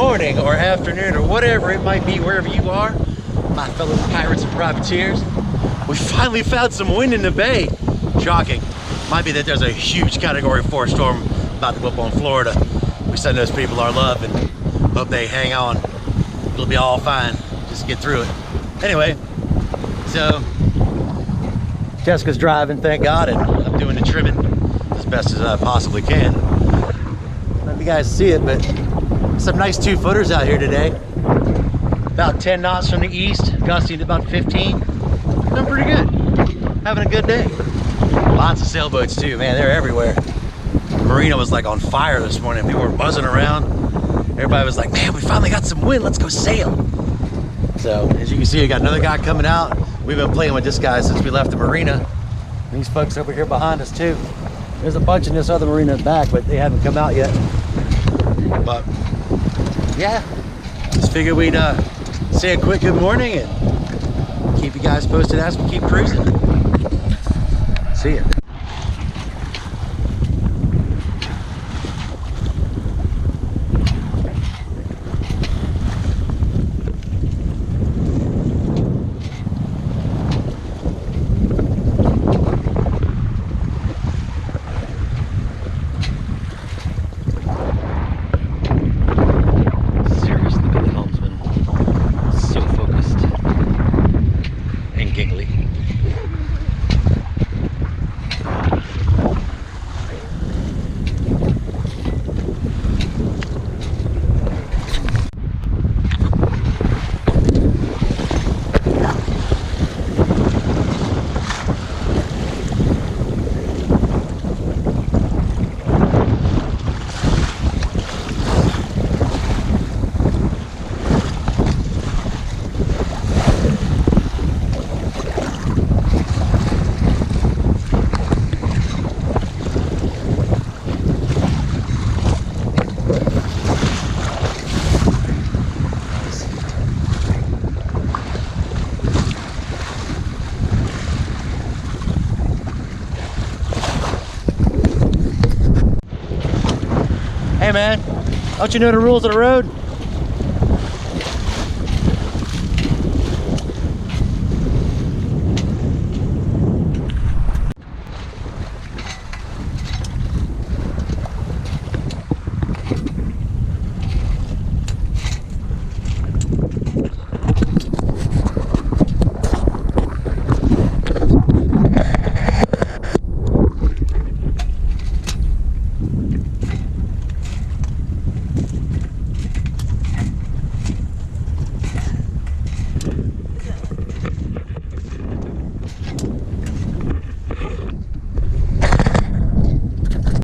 morning or afternoon or whatever it might be wherever you are, my fellow pirates and privateers. We finally found some wind in the bay. Shocking. Might be that there's a huge Category 4 storm about to go up on Florida. We send those people our love and hope they hang on. It'll be all fine. Just get through it. Anyway, so Jessica's driving, thank God, and I'm doing the trimming as best as I possibly can. Let you guys see it, but some nice 2-footers out here today. About 10 knots from the east, gusting to about 15. Doing pretty good. Having a good day. Lots of sailboats too, man, they're everywhere. The marina was like on fire this morning. People were buzzing around. Everybody was like, man, we finally got some wind, let's go sail. So, as you can see, we got another guy coming out. We've been playing with this guy since we left the marina. These folks over here behind us too. There's a bunch in this other marina back, but they haven't come out yet. But, yeah, just figured we'd say a quick good morning and keep you guys posted as we keep cruising. See ya. Hey man, don't you know the rules of the road?